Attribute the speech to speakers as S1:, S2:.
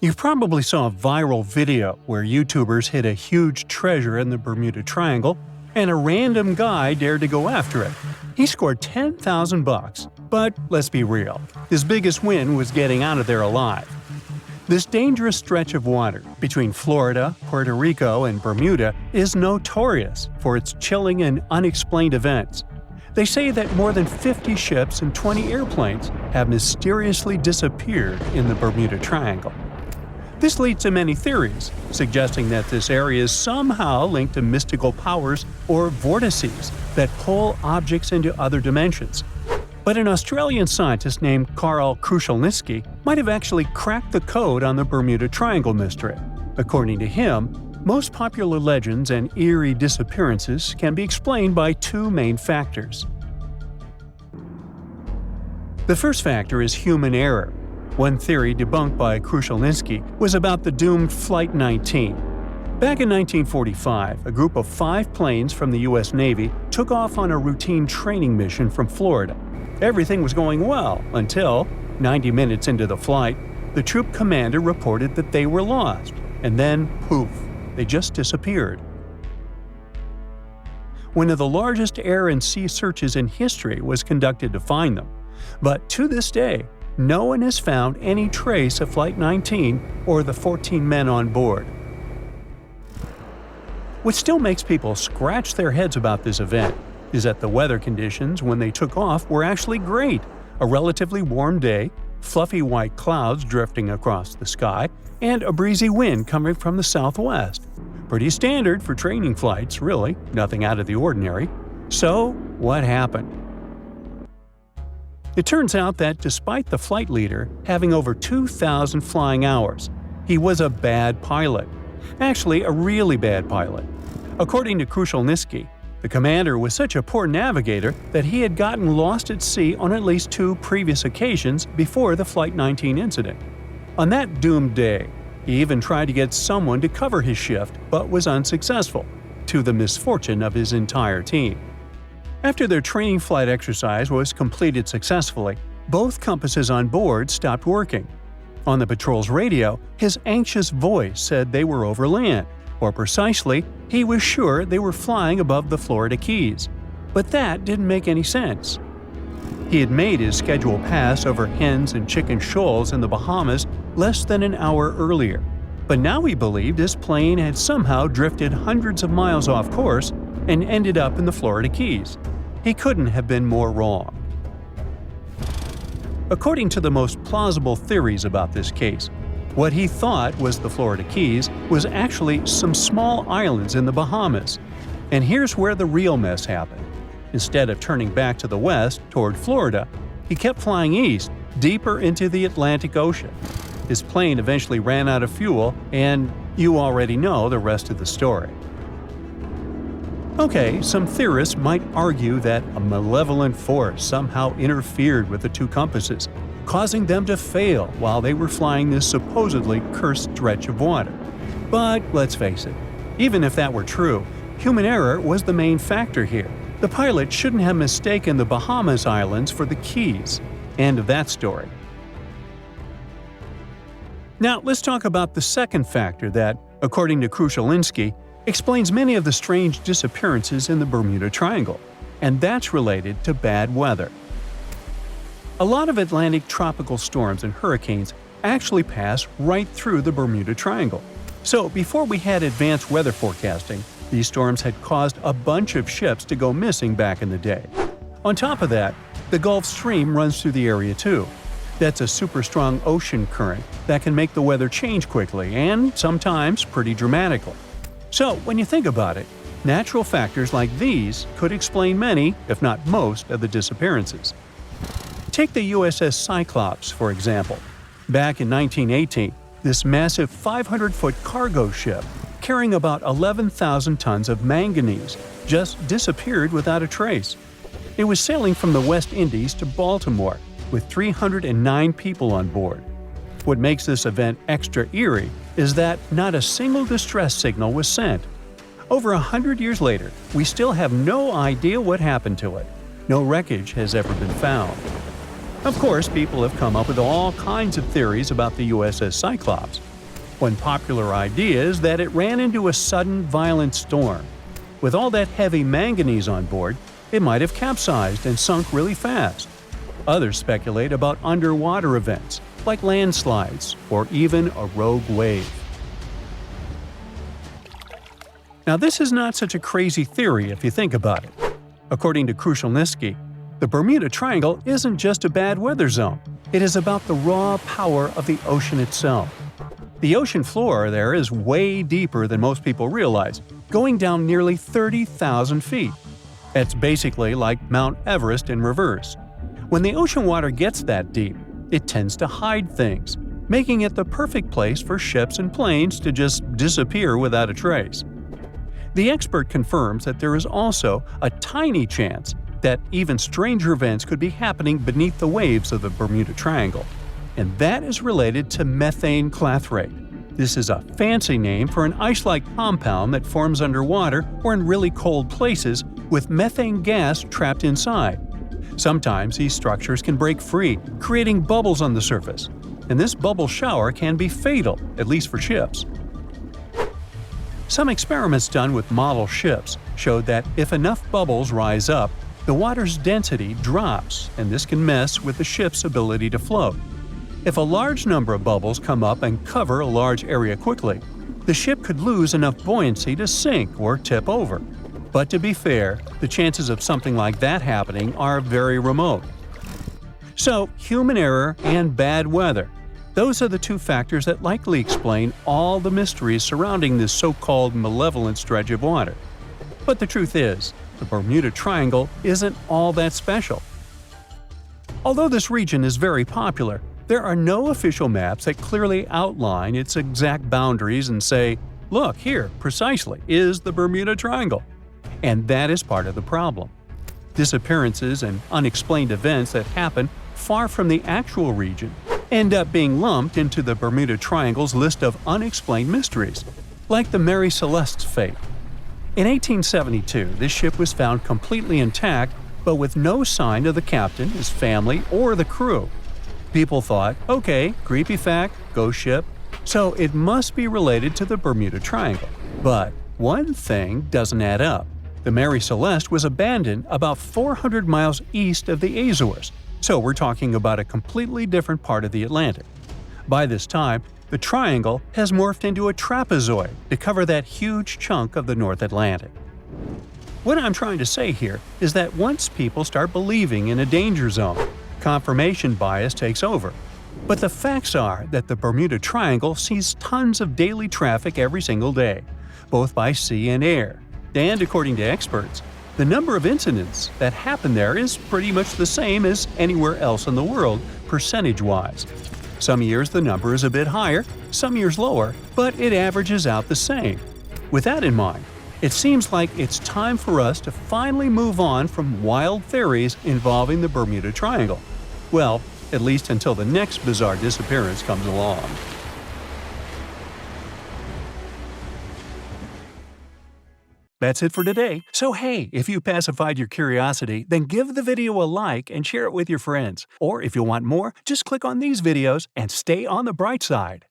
S1: You probably saw a viral video where YouTubers hid a huge treasure in the Bermuda Triangle, and a random guy dared to go after it. He scored $10,000 but let's be real, his biggest win was getting out of there alive. This dangerous stretch of water between Florida, Puerto Rico, and Bermuda is notorious for its chilling and unexplained events. They say that more than 50 ships and 20 airplanes have mysteriously disappeared in the Bermuda Triangle. This leads to many theories, suggesting that this area is somehow linked to mystical powers or vortices that pull objects into other dimensions. But an Australian scientist named Karl Kruszelnicki might have actually cracked the code on the Bermuda Triangle mystery. According to him, most popular legends and eerie disappearances can be explained by two main factors. The first factor is human error. One theory debunked by Kruszelnicki was about the doomed Flight 19. Back in 1945, a group of 5 planes from the U.S. Navy took off on a routine training mission from Florida. Everything was going well until, 90 minutes into the flight, the troop commander reported that they were lost, and then, poof, they just disappeared. One of the largest air and sea searches in history was conducted to find them, but to this day, no one has found any trace of Flight 19 or the 14 men on board. What still makes people scratch their heads about this event is that the weather conditions when they took off were actually great. A relatively warm day, fluffy white clouds drifting across the sky, and a breezy wind coming from the southwest. Pretty standard for training flights, really, nothing out of the ordinary. So, what happened? It turns out that despite the flight leader having over 2,000 flying hours, he was a bad pilot. Actually, a really bad pilot. According to Kruszelnicki, the commander was such a poor navigator that he had gotten lost at sea on at least 2 previous occasions before the Flight 19 incident. On that doomed day, he even tried to get someone to cover his shift but was unsuccessful, to the misfortune of his entire team. After their training flight exercise was completed successfully, both compasses on board stopped working. On the patrol's radio, his anxious voice said they were over land, or precisely, he was sure they were flying above the Florida Keys. But that didn't make any sense. He had made his scheduled pass over hens and chicken shoals in the Bahamas less than an hour earlier, but now he believed his plane had somehow drifted hundreds of miles off course and ended up in the Florida Keys. He couldn't have been more wrong. According to the most plausible theories about this case, what he thought was the Florida Keys was actually some small islands in the Bahamas. And here's where the real mess happened. Instead of turning back to the west, toward Florida, he kept flying east, deeper into the Atlantic Ocean. His plane eventually ran out of fuel, and you already know the rest of the story. Okay, some theorists might argue that a malevolent force somehow interfered with the 2 compasses, causing them to fail while they were flying this supposedly cursed stretch of water. But let's face it, even if that were true, human error was the main factor here. The pilot shouldn't have mistaken the Bahamas Islands for the Keys. End of that story. Now, let's talk about the second factor that, according to Kruszelnicki, explains many of the strange disappearances in the Bermuda Triangle, and that's related to bad weather. A lot of Atlantic tropical storms and hurricanes actually pass right through the Bermuda Triangle. So before we had advanced weather forecasting, these storms had caused a bunch of ships to go missing back in the day. On top of that, the Gulf Stream runs through the area too. That's a super strong ocean current that can make the weather change quickly and sometimes pretty dramatically. So when you think about it, natural factors like these could explain many, if not most, of the disappearances. Take the USS Cyclops, for example. Back in 1918, this massive 500-foot cargo ship, carrying about 11,000 tons of manganese, just disappeared without a trace. It was sailing from the West Indies to Baltimore, with 309 people on board. What makes this event extra eerie is that not a single distress signal was sent. Over 100 years later, we still have no idea what happened to it. No wreckage has ever been found. Of course, people have come up with all kinds of theories about the USS Cyclops. One popular idea is that it ran into a sudden violent storm. With all that heavy manganese on board, it might have capsized and sunk really fast. Others speculate about underwater events, like landslides or even a rogue wave. Now, this is not such a crazy theory if you think about it. According to Krushelnyski, the Bermuda Triangle isn't just a bad weather zone. It is about the raw power of the ocean itself. The ocean floor there is way deeper than most people realize, going down nearly 30,000 feet. That's basically like Mount Everest in reverse. When the ocean water gets that deep, it tends to hide things, making it the perfect place for ships and planes to just disappear without a trace. The expert confirms that there is also a tiny chance that even stranger events could be happening beneath the waves of the Bermuda Triangle, and that is related to methane clathrate. This is a fancy name for an ice-like compound that forms underwater or in really cold places with methane gas trapped inside. Sometimes these structures can break free, creating bubbles on the surface, and this bubble shower can be fatal, at least for ships. Some experiments done with model ships showed that if enough bubbles rise up, the water's density drops, and this can mess with the ship's ability to float. If a large number of bubbles come up and cover a large area quickly, the ship could lose enough buoyancy to sink or tip over. But to be fair, the chances of something like that happening are very remote. So, human error and bad weather. Those are the two factors that likely explain all the mysteries surrounding this so-called malevolent stretch of water. But the truth is, the Bermuda Triangle isn't all that special. Although this region is very popular, there are no official maps that clearly outline its exact boundaries and say, "Look, here, precisely, is the Bermuda Triangle." And that is part of the problem. Disappearances and unexplained events that happen far from the actual region end up being lumped into the Bermuda Triangle's list of unexplained mysteries, like the Mary Celeste's fate. In 1872, this ship was found completely intact, but with no sign of the captain, his family, or the crew. People thought, okay, creepy fact, ghost ship, so it must be related to the Bermuda Triangle. But one thing doesn't add up. The Mary Celeste was abandoned about 400 miles east of the Azores, so we're talking about a completely different part of the Atlantic. By this time, the triangle has morphed into a trapezoid to cover that huge chunk of the North Atlantic. What I'm trying to say here is that once people start believing in a danger zone, confirmation bias takes over. But the facts are that the Bermuda Triangle sees tons of daily traffic every single day, both by sea and air. And according to experts, the number of incidents that happen there is pretty much the same as anywhere else in the world, percentage-wise. Some years the number is a bit higher, some years lower, but it averages out the same. With that in mind, it seems like it's time for us to finally move on from wild theories involving the Bermuda Triangle. Well, at least until the next bizarre disappearance comes along. That's it for today. So hey, if you pacified your curiosity, then give the video a like and share it with your friends. Or if you want more, just click on these videos and stay on the bright side.